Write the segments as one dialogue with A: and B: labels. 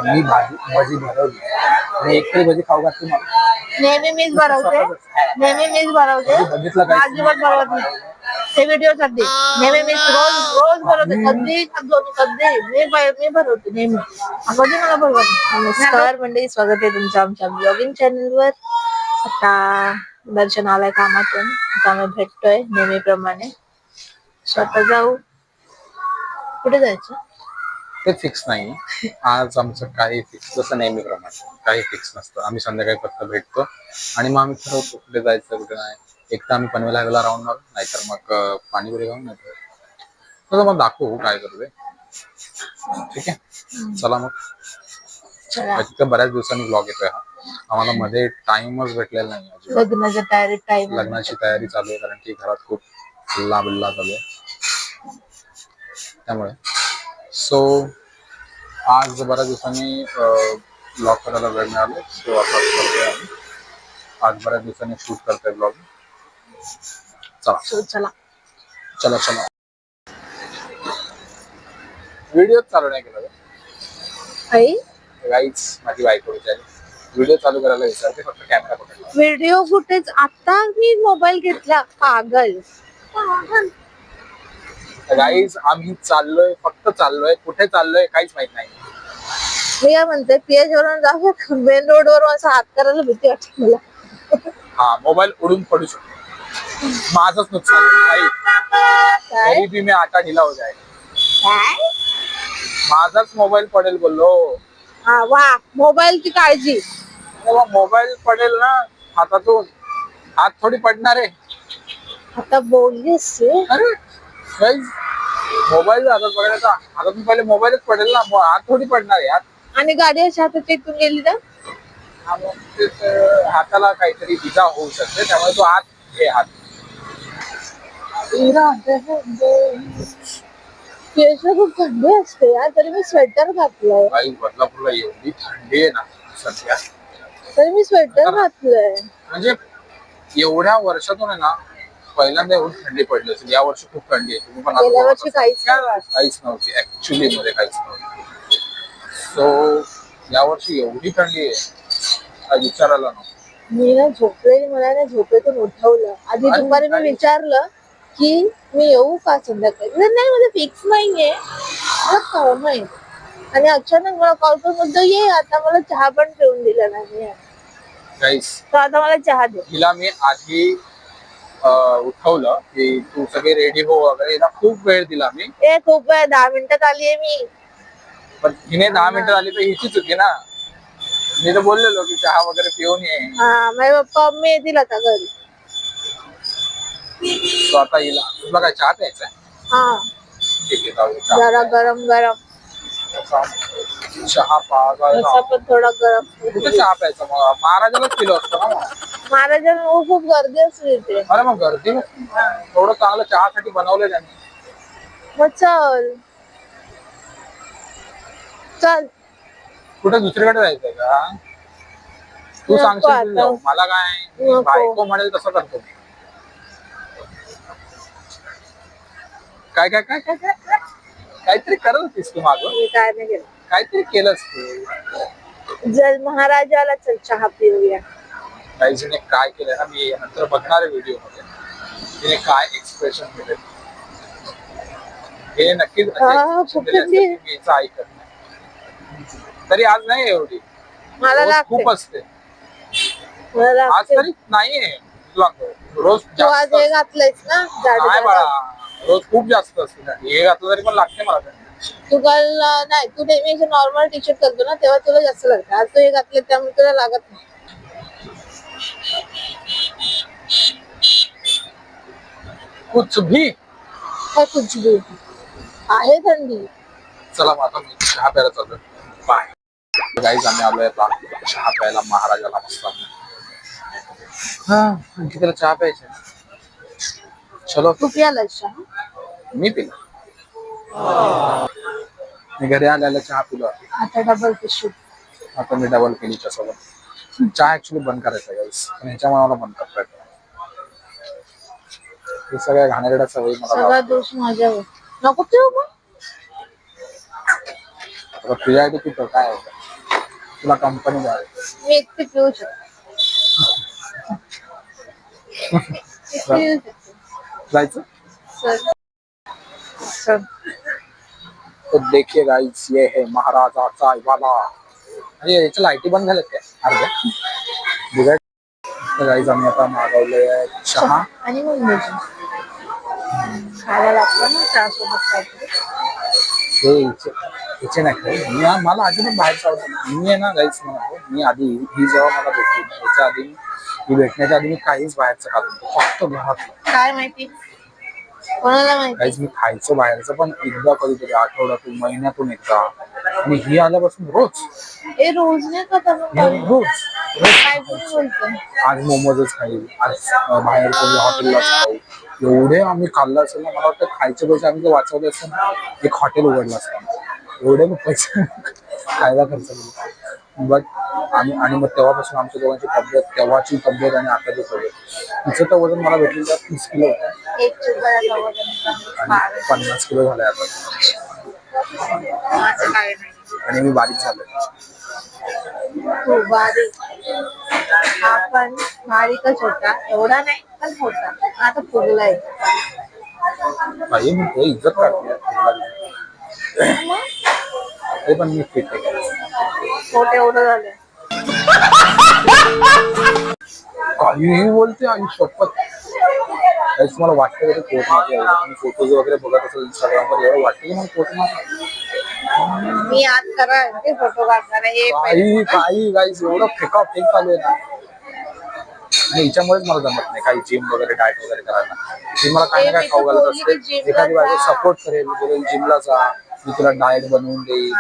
A: मी भाजी भरवली आणि एकतरी भजी खाऊ घातली मला.
B: नेहमी मीच बनवते.
A: बघितलं काय
B: अजिबात बनवत नाही ते व्हिडिओ साठी. नेहमी मीच रोज बनवते. कधी मी बनवते नेहमी. कधी मला बनवत. नमस्कार मंडळी, स्वागत आहे तुमचं आमच्या ब्लॉगिंग चॅनल वर. आता दर्शन आलाय कामातून, आता आम्ही भेटतोय नेहमीप्रमाणे. स्वतः जाऊ. कुठे जायचं
A: ते फिक्स नाही. आज आमचं काही फिक्स, जसं नेहमीप्रमाणे काही फिक्स नसतं. आम्ही संध्याकाळी फक्त भेटतो आणि मग आम्ही ठरवतो कुठे जायचं कुठे नाही. एक तर आम्ही पनवेला राऊंड मारू, नाहीतर मग पाणीपुरी खाऊन येतो. तसं मग दाखवू काय करतोय. ठीक आहे, चला मग. तिथं बऱ्याच दिवसांनी ब्लॉग येतोय हा. आम्हाला मध्ये टाइमच भेटलेला नाही. लग्नाची तयारी चालू आहे, कारण की घरात खूप हल्ला बिल्ला चालू आहे. त्यामुळे आज बऱ्याच दिवसांनी ब्लॉग करायला वेळ मिळाला. सो आता करतोय आम्ही. आज बऱ्याच दिवसांनी शूट करतोय ब्लॉग. चला. व्हिडिओ चालू नाही केला गाईज. माझी बायको विचारली व्हिडिओ चालू करायला विचारते, फक्त कॅमेरा पकडला.
B: व्हिडिओ कुठेच. आता मी मोबाईल घेतला. पागल
A: गाईज, आम्ही फक्त चाललोय. कुठे चाललोय काहीच माहित नाही.
B: मी काय म्हणते, पीएच वरून जाऊ. मेन रोड वर असं हात करायला भीती वाटते मला.
A: हा, मोबाईल उडून पडू शकतो. माझंच नुकसान होईल. गरीबी में आटा ढिला हो जाएगा. माझाच मोबाईल पडेल बोललो.
B: हा वा, मोबाईलची काळजी.
A: मोबाईल पडेल ना हातातून, हात थोडी पडणार आहे.
B: आता बोललीस
A: अरे मोबाईल हातात पकडायचा, हातातून पहिले मोबाईलच पडेल ना, हात थोडी पडणार आहे.
B: आणि गाडी अशी हातात टेकून गेली तर
A: हाताला काहीतरी इजा होऊ शकते, त्यामुळे तो हात
B: केस खूप थंडी असते यार, तरी मी स्वेटर घातलंय.
A: काही बदलापूरला एवढी थंडी आहे ना सध्या,
B: तरी मी स्वेटर घातलंय.
A: म्हणजे एवढ्या वर्षातून आहे ना पहिल्यांदा एवढी थंडी पडली असेल. या वर्षी खूप थंडी आहे. तुम्ही पण
B: गेल्या वर्षी काहीच
A: नव्हती ऍक्च्युली मध्ये, काहीच नव्हती. सो या वर्षी एवढी थंडी आहे काय विचारायला नको.
B: मी ना झोपलेली, मला ना झोपेतून उठवलं. आधी दुपारी मी विचारलं की मी येऊ का संध्याकाळी. नाही, माझं फिक्स नाहीये, मला काम आहे. आणि अचानक मला कॉल करून म्हणतो ये. आता मला चहा पण ठेवून दिला नाही. तर आता मला चहा दे.
A: हिला मी आधी उठवलं की तू सगळे रेडी हो वगैरे. हिला खूप वेळ दिला मी.
B: खूप वेळ, 10 मिनिटात आलीये मी.
A: पण हिने 10 मिनिटं आली तर हिची चुकी ना. मी तर बोललेलो की चहा वगैरे पिऊन ये.
B: माझे पप्पा मम्मी येतील आता घरी.
A: तो आता हिला, तुला काय चहा प्यायचा आहे? ठीक आहे,
B: जरा गरम गरम
A: चहा
B: पण थोडा गरम.
A: कुठे चहा प्यायचा? मग महाराजालाच पिलो असतो ना.
B: महाराजांना खूप गर्दी असते तिथे.
A: अरे मग गर्दी थोडं चांगलं चहासाठी बनवलं त्यांनी.
B: मग चल
A: कुठे दुसरीकडे जायचंय का? तू सांगशील मला काय, बायको म्हणेल तसं करतो. काय काय काय काय काय काहीतरी करत होतीस तू मागं.
B: मी काय नाही केलं.
A: काहीतरी केलंस तू.
B: जल महाराजाला चल चहा पिऊया.
A: काही जण काय केलंय ना, मी नंतर बघणार आहे व्हिडिओ मध्ये. तिने काय एक्सप्रेशन दिले हे नक्कीच ऐकत नाही. तरी आज नाही एवढी,
B: मला
A: खूप असते. आज तरी नाहीये रोज.
B: आज हे घातलंयस ना
A: नाही बाळा, रोज खूप जास्त असते. हे घातलं तरी पण लागते मला.
B: तू काल नाही, तू नेहमी नॉर्मल टी शर्ट घालतो ना, तेव्हा तुला जास्त लागतं. आज तू हे घातले त्यामुळे तुला लागत नाही.
A: कुछ भी
B: आहे थंडी.
A: चला मग आता मी चहा प्यायला चालू. बाय गाईज, आम्ही आलोय चहा प्यायला महाराजाला. मस्त आणखी त्याला चहा प्यायचा. चलो.
B: तू प्यायला चहा?
A: मी पिला. मी घरी आल्याला चहा पिलो.
B: आता डबल पिशवी.
A: आता मी डबल पिलीच्या सोबत. चहा ऍक्च्युली बंद करायचा गाईज, पण ह्याच्यामुळे मला बंद करता येत. हे सगळ्या घाणेरड्या सवयी मला.
B: सगळा दोष माझ्यावर. नको ठेवू मग.
A: आता तुझ्यासाठी पितो काय होतं, तुला कंपनी द्यावी.
B: मी एकटी पिऊ शकते. एकटी पिऊ शकते.
A: जायचं.
B: चल. चल.
A: तो देखिए गाइस, ये है महाराजा चाय वाला. अरे याच्या लाईटी बंद झाल्यात काय अर्ध्या बिघड. तर गाईस आम्ही आता मागवले चहा
B: आणि मग भजी खायला लागतं ना चहा सोबत काहीतरी.
A: हे हिचे नाही खाऊ. मला अजिबात बाहेरचं आवडत नाही. मी आहे ना गाईस म्हणतो, मी आधी ही जेव्हा मला भेटली ना याच्या आधी ही भेटण्याच्या आधी मी काहीच बाहेरचं खात नव्हतो, फक्त घरात.
B: काय माहिती कोणाला माहिती.
A: काहीच मी खायचं बाहेरचं पण एकदा कधीतरी आठवड्यातून महिन्यातून एकदा. आणि ही आल्यापासून रोज
B: हे रोज नाही खाता मग.
A: रोज
B: काय कोणी बोलतो.
A: आज मोमोजच खाईल, आज बाहेर कोणी हॉटेललाच खाऊ. एवढे आम्ही खाल्लं असेल ना, मला वाटतं खायचे पैसे आम्ही जर वाचवले असते ना एक हॉटेल उघडलं असतं. एवढे मग पैसे खायला खर्च केले. बट आणि मग तेव्हापासून आमच्या दोघांची तब्येत, तेव्हाची तब्येत आणि आताची तब्येत. तिचं तर वजन मला भेटलं तर 30 किलो होतं.
B: एक चुरगळाचा वजन
A: आणि 50 किलो झालंय आता.
B: माझं काय नाही.
A: आणि मी बारीक झालोय.
B: तू बारीक. हा पण बारीकच होता, एवढा नाही पण होता. आता फुगलाय.
A: बाई मी तो इज्जत काढते ते पण मी फिट आहे.
B: पोट एवढं झालं.
A: काहीही बोलते आई शपथ. काहीच मला वाटतं की पोट माझे एवढं फोटोज वगैरे बघत असेल इंस्टाग्रामवर, एवढं वाटतं की मला पोट माझं.
B: मी आज करा ते फोटो काढणार आहे.
A: काही गाईस एवढं फेका फेक चालू आहे ना. आणि हिच्यामुळेच मला जमत नाही काही जिम वगैरे डाएट वगैरे करायला. ती मला काही ना काय खाऊ घालत असते. एखादी बायको सपोर्ट करेल, बोलेल जिमला जा, मी तुला डाएट बनवून देईल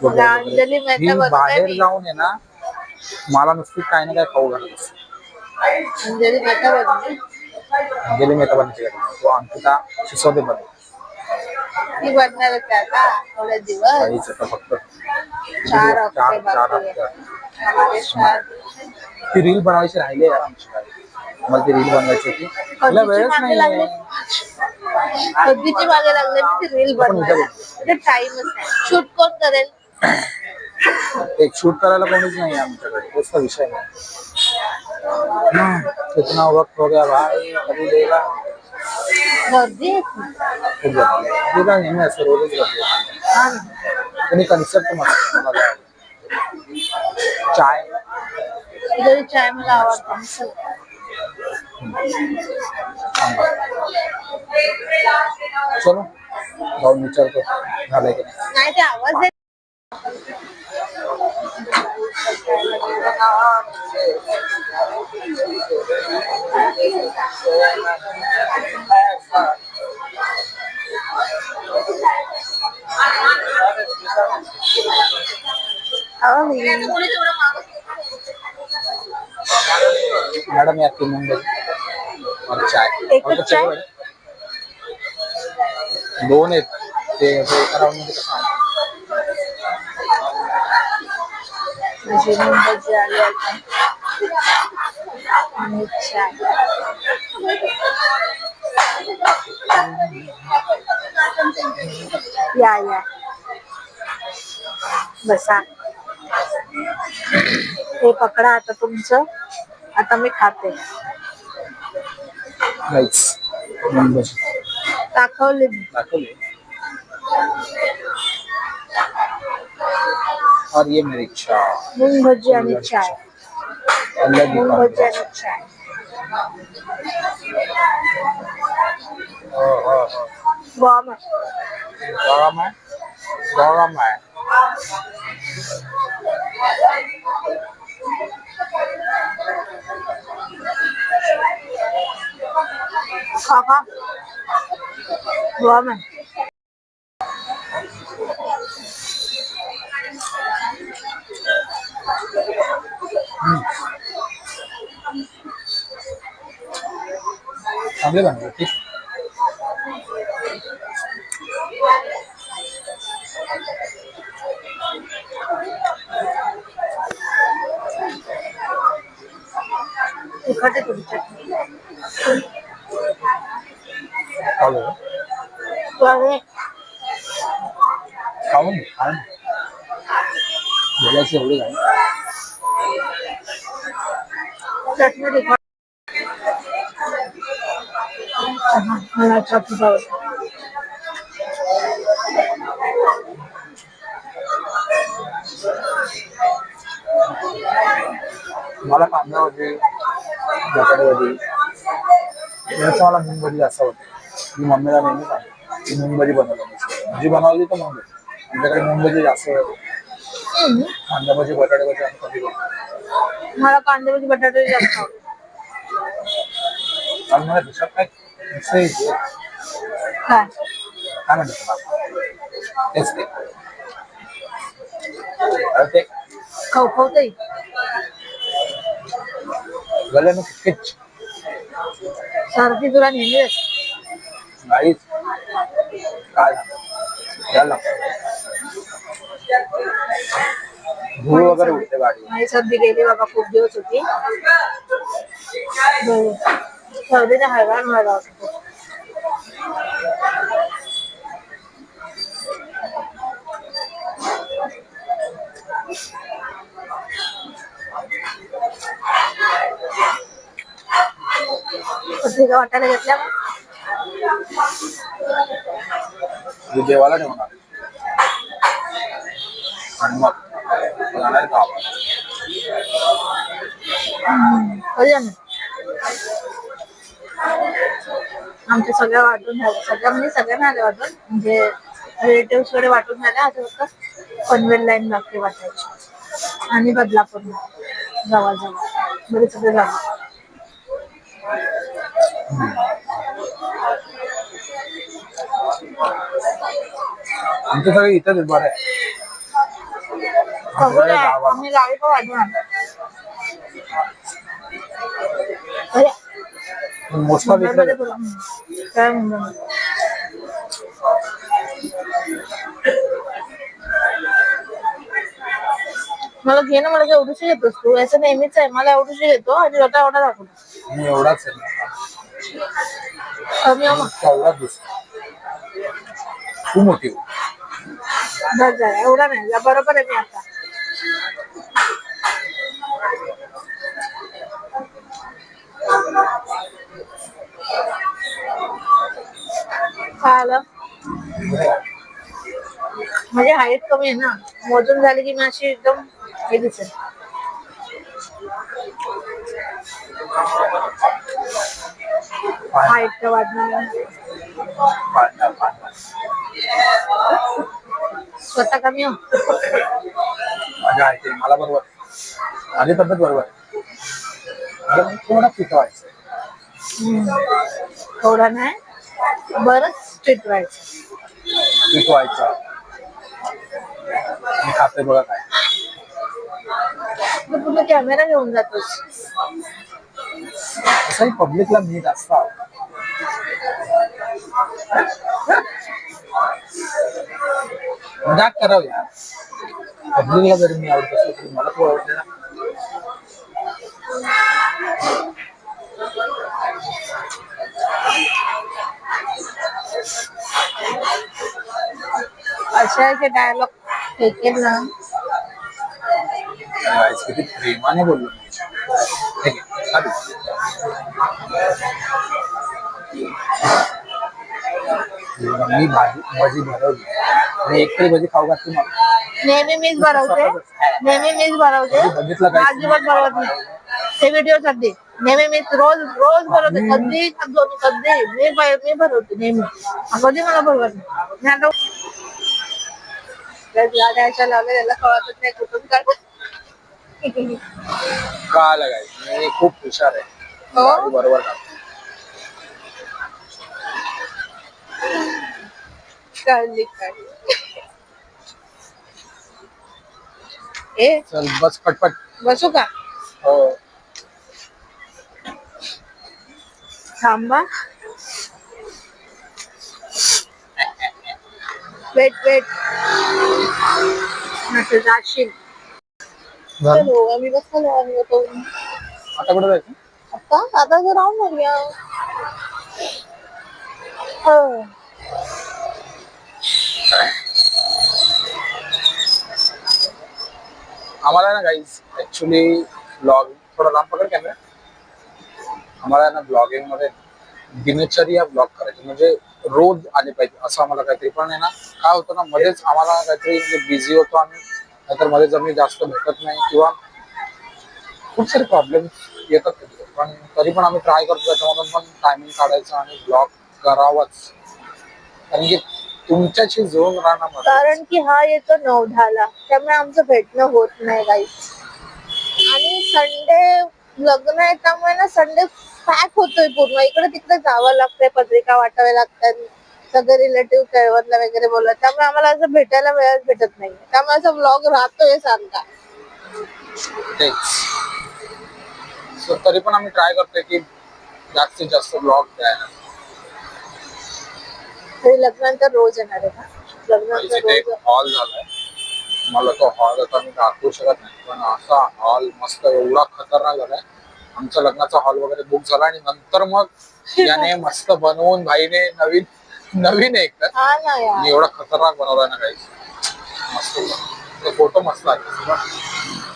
A: वगैरे. मी बाहेर जाऊन आहे ना मला नुसती काही ना काय खाऊ घालत असते.
B: अंजली मेहता बनली.
A: अंजली मेहता बनची गाडी तो अंकिता शिसोदे बनव.
B: ती बनणार होती आता थोड्या दिवस.
A: काहीच आता फक्त
B: 4 हफ्ते
A: चार
B: बाकी
A: हफ्ते.
B: आहे. हमारे साथ
A: ती रील बनवायची राहिली यार आमची गाडी. मला ती रील बनवायची होती, मला वेळच नाही.
B: कधीची मागे लागले मी ती रील बनवायला. ते टाइमच नाही. शूट कोण करेल.
A: एक शूट करायला कोणीच नाही आमच्याकडे, तोच तर विषय नाही. कितना वक्त हो गया भाई, कभी देगा.
B: गर्दी आहे.
A: खूप गर्दी आहे. ते काय नेहमी असं रोजच गर्दी आहे.
B: हा ना.
A: त्यांनी कन्सेप्ट मस्त मला आवडला. चाय
B: तुझी चाय मला आवडते.
A: चलो जाऊन विचारतो झालंय की नाही.
B: नाही ते आवाज आहे.
A: मैडम आपकी मुंबई और चाय.
B: एकच चाय.
A: दोन आहेत ते एका राऊंड मध्ये कसं आहे.
B: माझी मुंबई आली आता. आणि चाय. या बसा. हे पकडा आता तुमचं. आता मी खाते.
A: गाईस मुंबई
B: दाखवले.
A: और ये मेरी चाय.
B: मूंग भजी आणि चाय. मूंग भजी आणि चाय. गरम आहे.
A: गरम आहे.
B: खा गरम आहे.
A: चांगले बनवले. ठीक.
B: तिखट आहे तुमची चटणी.
A: चालेल.
B: अरे
A: खाऊन घे, खाऊन घे. बोलायची एवढी काय
B: चटणी तिखट. मला चहा खूप आवडतो.
A: मला कांदा भजी बटाटे भजी याचं मला मूग भजी जास्त आवडते. मी मम्मीला नेहमी सांगतो की मूग भजी बनवलं भजी बनवली तर मूग भजी आमच्याकडे मूग भजी जास्त कांदा भजी बटाटे भजी आम्ही कधी बनवतो.
B: मला कांदे भजी बटाटे जास्त आवडतात.
A: आणि मला दुसरं काय दुसरं येते
B: काय
A: काय म्हणतात त्याला? तेच ते अरे ते
B: खवखवतंय.
A: गल्यानं किचकिच
B: सर्दी तुला नेहमी असते.
A: गाईच काय द्यायला लागतं. धूळ वगैरे उडते गाडी.
B: माझी सर्दी गेली बाबा, खूप दिवस होती. सर्दीने हैराण व्हायला होतं. पत्रिका वाटायला घेतल्या मग?
A: मी देवाला ठेवणार आणि मग जाणार गावाला.
B: कधी जाणार? आमच्या सगळ्या वाटून झाल्या, सगळ्या म्हणजे सगळ्यांना आल्या वाटून, म्हणजे रिलेटिव्ह कडे वाटून झाल्या. आता फक्त पनवेल लाईन बाकी वाटायची आणि बदलापूरला जवळ बरे सगळे झाले.
A: आमचं सगळं इथंच बरं आहे.
B: सगळं आम्ही गावी पण वाटून आणतो.
A: मोस्ट ऑफ इकडे
B: काय म्हणतो मला घे ना, मला एवढीशी घेतोस तू? याचं नेहमीच आहे, मला एवढीशी घेतो आणि स्वतः एवढा दाखवतो.
A: मी एवढाच आहे
B: कमी हो मग.
A: एवढाच दिसतो. तू मोठी हो.
B: बस झाला, एवढा नाही बरोबर आहे. मी आता काय आलं म्हणजे हाईट कमी आहे ना, मोजून झाली की मी अशी एकदम हे दिसेल. हाईट तर वाढणार स्वतः कमी हो.
A: माझ्या आहे मला बरोबर माझी तब्येत बरोबर आहे. मला थोडा पिकवायचं
B: थोडा नाही, बरंच स्ट्रिक्ट व्हायचं.
A: पिकवायचं मी खाते बघा काय.
B: तू तुझा कॅमेरा घेऊन जातोस.
A: तसंही पब्लिकला मी जास्त आवडतो. मजाक करावं यार. पब्लिकला जरी मी आवडत असलो तरी मला तू आवडते ना.
B: असे डायलॉग फेकेल ना.
A: Guys, किती प्रेमाने बोललो मी. ठीक आहे चालू. मी भाजी भरवली आणि एक तरी भजी खाऊ घातली मला.
B: नेहमी मीच भरवते, नेहमी मीच भरवते.
A: बघितलं काय
B: अजिबात भरवत नाही ते व्हिडिओ साठी. नेहमी मीच रोज रोज भरवते. कधी कधी मी भरवते नेहमी. कधी मला भरवत नाही. गाड्याच्या लावल्या त्याला कळतच नाही कुठून काढ.
A: का लागायचं मी खूप हुशार आहे.
B: हो
A: बरोबर
B: कळली कळली. ए
A: चल बस पटपट.
B: बसू का?
A: हो
B: थांबा. वेट वेट नंतर जाशील. चलो आम्ही बसलो आम्ही होतो.
A: आता कुठे जायचं?
B: आता जर राहून मारूया. हो
A: आम्हाला ना गाईज ऍक्च्युली ब्लॉग थोडा लांब पकड कॅमेरा. आम्हाला ना ब्लॉगिंग मध्ये दिनचर्या ब्लॉग करायची म्हणजे रोज आले पाहिजे असं आम्हाला काहीतरी. पण आहे ना काय होतं ना मध्येच आम्हाला काहीतरी म्हणजे बिझी होतो आम्ही, नाहीतर मध्ये जमी जास्त भेटत नाही किंवा खूप सारे प्रॉब्लेम येतात कधी. पण तरी पण आम्ही ट्राय करतो त्याच्यामधून पण टायमिंग काढायचं आणि ब्लॉग करावाच, कारण की तुमच्याशी जुळून राहणं
B: कारण की हा येतो 9:10ला, त्यामुळे आमचं भेटणं होत नाही गाईच. आणि संडे लग्न आहे त्यामुळे ना संडे पॅक होतोय पूर्ण. इकडे तिकडे जावं लागतंय, पत्रिका वाटाव्या लागतात, सगळे रिलेटिव्ह केळवणला वगैरे बोलत, त्यामुळे आम्हाला असं भेटायला वेळच भेटत नाही. त्यामुळे असं व्लॉग राहतोय सारखा.
A: तेच. So, तरी पण आम्ही ट्राय करतोय की जास्तीत जास्त ब्लॉग द्यायला.
B: तरी लग्नानंतर रोज येणार आहे का? लग्नानंतर
A: इथे एक
B: रोज
A: हॉल झालाय, मला तो हॉल आता मी दाखवू शकत नाही, पण असा हॉल मस्त एवढा खतरनाक झालाय. आमच्या लग्नाचा हॉल वगैरे बुक झाला आणि नंतर मग याने मस्त बनवून भाईने नवीन नवीन एक तर
B: हा ना यार.
A: एवढा खतरनाक बनवलाय ना काही मस्त. ते फोटो मस्त आहे.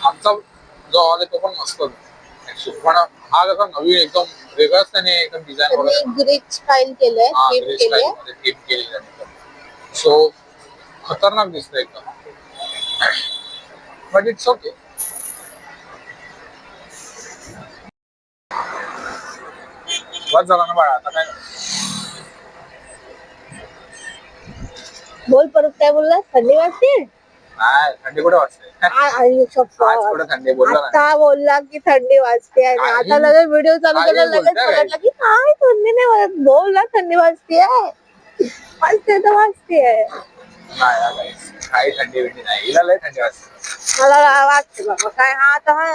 A: आमचा जो हॉल आहे तो पण मस्त ऍक्च्युली, पण हा कसा नवीन एकदम वेगळाच त्याने एकदम डिझाईन वगैरे
B: ग्रीक स्टाईल केलंय, थीम केलंय.
A: थीम केली त्याने. सो खतरनाक दिसतंय एकदम, बट इट्स ओके. बस झाला ना बाळा, आता काय
B: बोल परत, काय बोलला? थंडी वाजते?
A: नाही, थंडी कुठे वाजते? आज कुठे थंडी बोलला ना.
B: आता बोलला की थंडी वाजते आणि आता लगेच व्हिडिओ चालू केला, लगेच म्हणाला की काय थंडी नाही वाजत. बोलला थंडी वाजते, वाजते तर वाजते.
A: काही थंडी बिंडी नाही, हिला लय थंडी वाजते.
B: मला वाटते बाबा काय, हा आता हा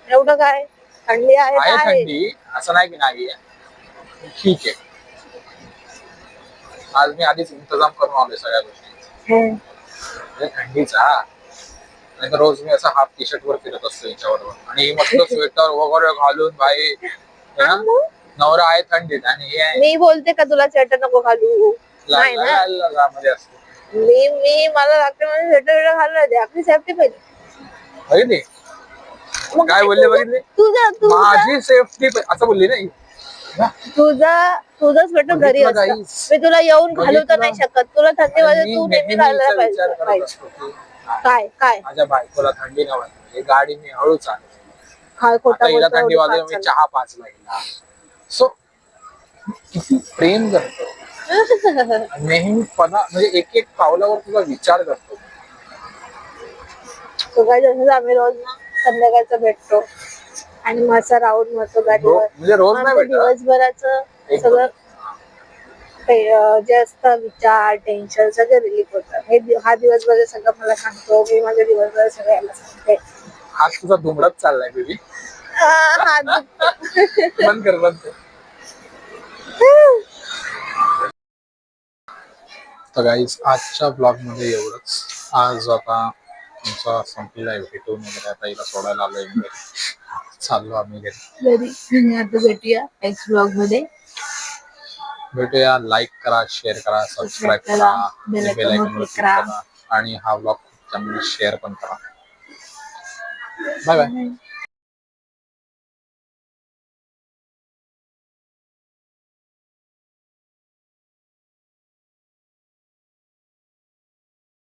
B: एवढं काय थंडी आहे तर आहे.
A: थंडी असं नाही की नाही आहे, ठीक आहे. आज मी आधीच इंतजाम करून आलोय सगळ्या गोष्टी म्हणजे थंडीचा. नाही तर रोज मी असं हाफ टी शर्ट वर फिरत असतो याच्यावर, आणि मस्त स्वेटर वगैरे घालून भाई नवरा आहे थंडीत आणि हे
B: मी बोलते का तुला स्वेटर नको घालू? नाही ना,
A: मध्ये असतो.
B: मी मला लागते म्हणजे स्वेटर घालू दे, आपली सेफ्टी पाहिजे.
A: बघितली काय बोलले, बघितले माझी सेफ्टी असं बोलली नाही.
B: तुझं स्वेटर घरी असतं, मी तुला येऊन घालू तर नाही शकत. तुला थंडी वाजते, तू नेहमी घालायला पाहिजे. काय काय
A: माझ्या बायकोला थंडी नाही वाजते, गाडी मी हळू
B: काय खोटा
A: हिला
B: बोलतो
A: थंडी वाजली मी चहा पाचला हिला. सो किती प्रेम करतो नेहमीपणा, म्हणजे एक एक पावलावर तुझा विचार करतो.
B: काय जसं आम्ही रोज ना संध्याकाळचं भेटतो आणि मग असं राऊंड मारतो गाडीवर.
A: म्हणजे रोज नाही भेटत,
B: दिवसभराचं सगळं जे असतं विचार, टेन्शन सगळं रिलीफ होतं. हा दिवसभर सगळं मला सांगतो, मी माझ्या दिवसभर सगळ्याला सांगते.
A: हाच तुझा धुमडच चाललाय बेबी. बंद कर बंद कर. तर गाईज आजच्या ब्लॉग मध्ये एवढंच. आज आता आमचा संपलेला आहे, भेटून वगैरे आता हिला सोडायला आलोय घरी, चाललो आम्ही घरी.
B: आता भेटूया नेक्स्ट ब्लॉग मध्ये.
A: भेटूया. लाईक करा, शेअर करा, सबस्क्राईब करा, बेल आयकॉन वर क्लिक करा आणि हा ब्लॉग त्यांना शेअर पण करा. Bye bye.